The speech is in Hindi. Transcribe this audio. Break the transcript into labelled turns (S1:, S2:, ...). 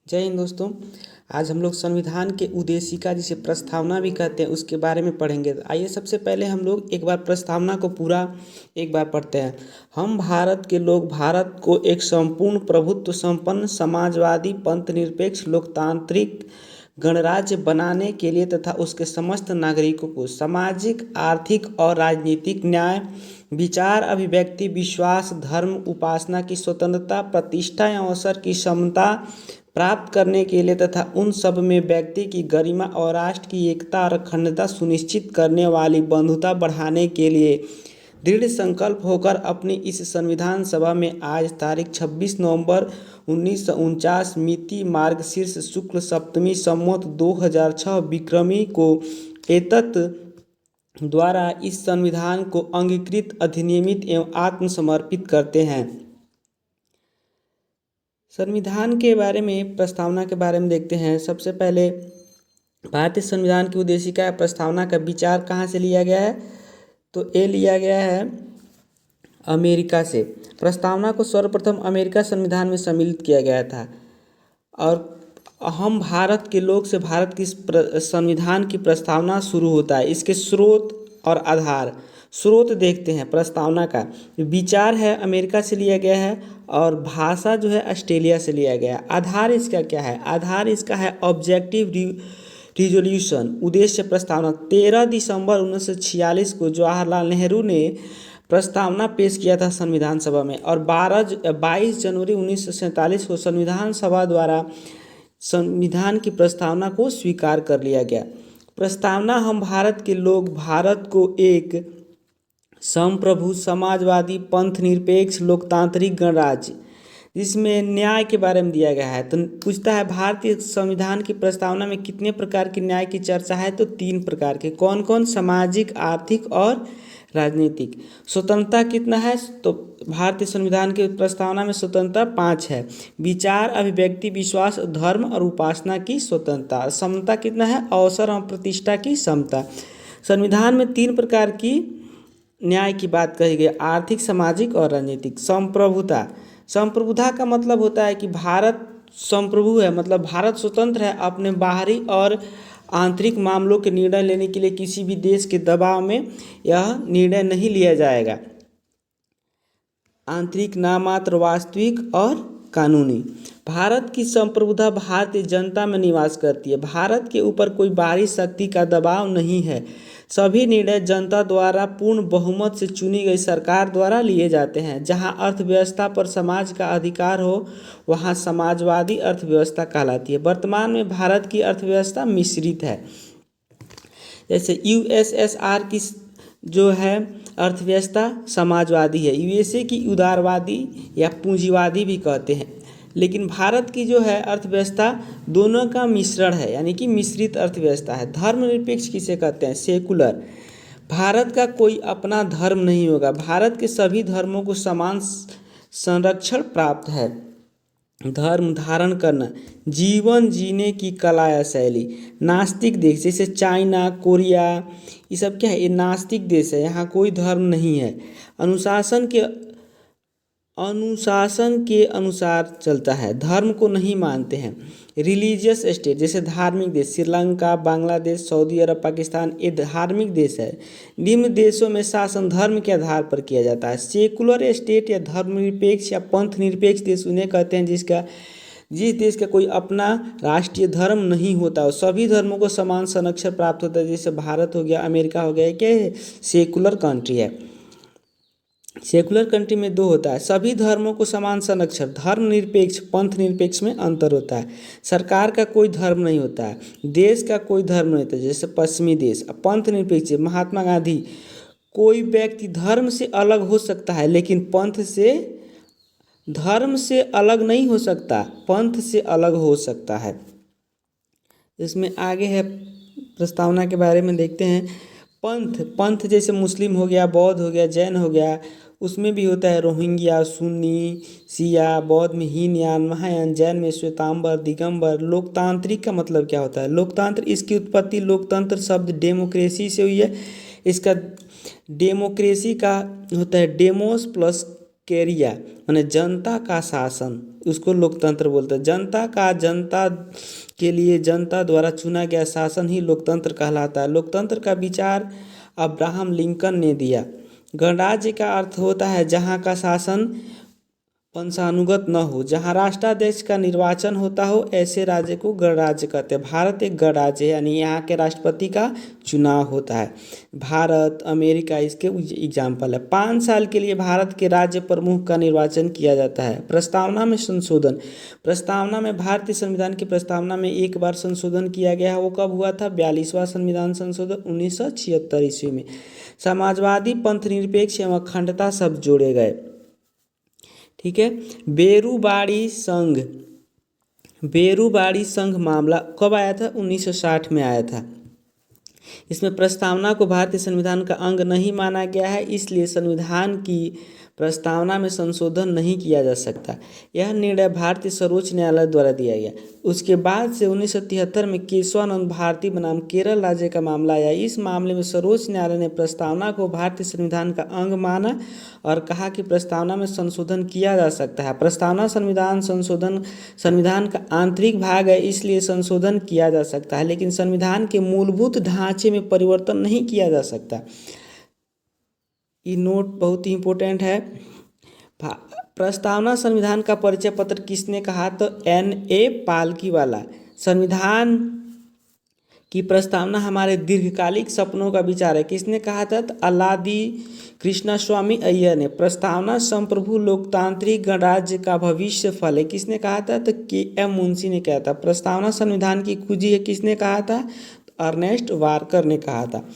S1: जय हिंद दोस्तों। आज हम लोग संविधान के उद्देशिका जिसे प्रस्तावना भी कहते हैं उसके बारे में पढ़ेंगे। आइए सबसे पहले हम लोग एक बार प्रस्तावना को पूरा एक बार पढ़ते हैं। हम भारत के लोग भारत को एक संपूर्ण प्रभुत्व संपन्न समाजवादी पंथनिरपेक्ष लोकतांत्रिक गणराज्य बनाने के लिए तथा उसके समस्त नागरिकों को सामाजिक आर्थिक और राजनीतिक न्याय विचार अभिव्यक्ति विश्वास धर्म उपासना की स्वतंत्रता प्रतिष्ठा एवं अवसर की समता प्राप्त करने के लिए तथा उन सब में व्यक्ति की गरिमा और राष्ट्र की एकता और अखंडता सुनिश्चित करने वाली बंधुता बढ़ाने के लिए दृढ़ संकल्प होकर अपनी इस संविधान सभा में आज तारीख 26 नवंबर 1949 मिति मार्गशीर्ष शुक्ल सप्तमी संवत 2006 विक्रमी को एतत् द्वारा इस संविधान को अंगीकृत अधिनियमित एवं आत्मसमर्पित करते हैं। संविधान के बारे में प्रस्तावना के बारे में देखते हैं। सबसे पहले भारतीय संविधान की उद्देशिका प्रस्तावना का विचार कहाँ से लिया गया है, तो ये लिया गया है अमेरिका से। प्रस्तावना को सर्वप्रथम अमेरिका संविधान में सम्मिलित किया गया था और हम भारत के लोग से भारत की संविधान की प्रस्तावना शुरू होता है। इसके स्रोत और आधार। स्रोत देखते हैं प्रस्तावना का। विचार है अमेरिका से लिया गया है और भाषा जो है ऑस्ट्रेलिया से लिया गया है। आधार इसका क्या है? आधार इसका है ऑब्जेक्टिव रिजोल्यूशन उद्देश्य प्रस्तावना। 13 दिसंबर 1946 को जवाहरलाल नेहरू ने प्रस्तावना पेश किया था संविधान सभा में और 22 जनवरी 1947 को संविधान सभा द्वारा संविधान की प्रस्तावना को स्वीकार कर लिया गया। प्रस्तावना हम भारत के लोग भारत को एक संप्रभु समाजवादी पंथनिरपेक्ष लोकतांत्रिक गणराज्य जिसमें न्याय के बारे में दिया गया है। तो पूछता है भारतीय संविधान की प्रस्तावना में कितने प्रकार के न्याय की चर्चा है, तो 3 प्रकार के। कौन कौन? सामाजिक आर्थिक और राजनीतिक। स्वतंत्रता कितना है, तो भारतीय संविधान की प्रस्तावना में स्वतंत्रता 5 है। विचार अभिव्यक्ति विश्वास धर्म और उपासना की स्वतंत्रता। समता कितना है? अवसर और प्रतिष्ठा की समता। संविधान में 3 प्रकार की न्याय की बात कही गई, आर्थिक सामाजिक और राजनीतिक। संप्रभुता। संप्रभुता का मतलब होता है कि भारत संप्रभु है, मतलब भारत स्वतंत्र है, अपने बाहरी और आंतरिक मामलों के निर्णय लेने के लिए किसी भी देश के दबाव में यह निर्णय नहीं लिया जाएगा। आंतरिक नामात्र वास्तविक और कानूनी। भारत की संप्रभुता भारतीय जनता में निवास करती है। भारत के ऊपर कोई बाहरी शक्ति का दबाव नहीं है। सभी निर्णय जनता द्वारा पूर्ण बहुमत से चुनी गई सरकार द्वारा लिए जाते हैं। जहां अर्थव्यवस्था पर समाज का अधिकार हो वहां समाजवादी अर्थव्यवस्था कहलाती है। वर्तमान में भारत की अर्थव्यवस्था मिश्रित है। जैसे यूएसएसआर की जो है अर्थव्यवस्था समाजवादी है, यूएसए की उदारवादी या पूंजीवादी भी कहते हैं, लेकिन भारत की जो है अर्थव्यवस्था दोनों का मिश्रण है, यानी कि मिश्रित अर्थव्यवस्था है। धर्मनिरपेक्ष किसे कहते हैं? सेकुलर। भारत का कोई अपना धर्म नहीं होगा। भारत के सभी धर्मों को समान संरक्षण प्राप्त है। धर्म धारण करना, जीवन जीने की कला या शैली। नास्तिक देश जैसे चाइना कोरिया ये सब क्या है? ये नास्तिक देश है, यहाँ कोई धर्म नहीं है। अनुशासन के अनुसार चलता है, धर्म को नहीं मानते हैं। रिलीजियस स्टेट जैसे धार्मिक देश श्रीलंका बांग्लादेश सऊदी अरब पाकिस्तान ये धार्मिक देश है। निम्न देशों में शासन धर्म के आधार पर किया जाता है। सेकुलर स्टेट या धर्मनिरपेक्ष या पंथ निरपेक्ष देश उन्हें कहते हैं जिस देश का कोई अपना राष्ट्रीय धर्म नहीं होता और सभी धर्मों को समान संरक्षण प्राप्त होता है। जैसे भारत हो गया, अमेरिका हो गया, क्या सेकुलर कंट्री है। सेकुलर कंट्री में 2 होता है, सभी धर्मों को समान संरक्षण। धर्मनिरपेक्ष पंथ निरपेक्ष में अंतर होता है। सरकार का कोई धर्म नहीं होता है, देश का कोई धर्म नहीं होता, जैसे पश्चिमी देश। पंथ निरपेक्ष महात्मा गांधी, कोई व्यक्ति धर्म से अलग हो सकता है लेकिन धर्म से अलग नहीं हो सकता, पंथ से अलग हो सकता है। इसमें आगे है प्रस्तावना के बारे में देखते हैं। पंथ जैसे मुस्लिम हो गया, बौद्ध हो गया, जैन हो गया, उसमें भी होता है रोहिंग्या सुन्नी सिया, बौद्ध में हीनयान महायान, जैन में श्वेतांबर दिगंबर। लोकतांत्रिक का मतलब क्या होता है? लोकतंत्र इसकी उत्पत्ति लोकतंत्र शब्द डेमोक्रेसी से हुई है। इसका डेमोक्रेसी का होता है डेमोस प्लस डेमोक्रेटिकेरिया माने जनता का शासन, उसको लोकतंत्र बोलते हैं। जनता के लिए जनता द्वारा चुना गया शासन ही लोकतंत्र कहलाता है। लोकतंत्र का विचार अब्राहम लिंकन ने दिया। गणराज्य का अर्थ होता है जहाँ का शासन वंशानुगत न हो, जहाँ राष्ट्राध्यक्ष का निर्वाचन होता हो, ऐसे राज्य को गणराज्य कहते हैं। भारत एक गणराज्य है, यानी यहाँ के राष्ट्रपति का चुनाव होता है। भारत, अमेरिका इसके एग्जाम्पल है। 5 साल के लिए भारत के राज्य प्रमुख का निर्वाचन किया जाता है। प्रस्तावना में संशोधन, प्रस्तावना में भारतीय संविधान की प्रस्तावना में एक बार संशोधन किया गया है। वो कब हुआ था? 42वां संविधान संशोधन 1976 ईस्वी में। समाजवादी, पंथ निरपेक्ष एवं अखंडता शब्द जोड़े गए। ठीक है। बेरूबाड़ी संघ मामला कब आया था? 1960 में आया था। इसमें प्रस्तावना को भारतीय संविधान का अंग नहीं माना गया है, इसलिए संविधान की प्रस्तावना में संशोधन नहीं किया जा सकता। यह निर्णय भारतीय सर्वोच्च न्यायालय द्वारा दिया गया। उसके बाद से 1973 में केशवानंद भारती बनाम केरल राज्य का मामला आया। इस मामले में सर्वोच्च न्यायालय ने प्रस्तावना को भारतीय संविधान का अंग माना और कहा कि प्रस्तावना में संशोधन किया जा सकता है। प्रस्तावना संविधान का आंतरिक भाग है, इसलिए संशोधन किया जा सकता है, लेकिन संविधान के मूलभूत ढांचे में परिवर्तन नहीं किया जा सकता। ये नोट बहुत ही इम्पोर्टेंट है। प्रस्तावना संविधान का परिचय पत्र किसने कहा? तो N.A. पालकीवाला। संविधान की प्रस्तावना हमारे दीर्घकालिक सपनों का विचार है, किसने कहा था? तो अल्लादी कृष्णास्वामी अय्यर ने। प्रस्तावना संप्रभु लोकतांत्रिक गणराज्य का भविष्य फल है, किसने कहा था? तो K.M. मुंशी ने कहा था। प्रस्तावना संविधान की कुंजी है, किसने कहा था? तो अर्नेस्ट वार्कर ने कहा था।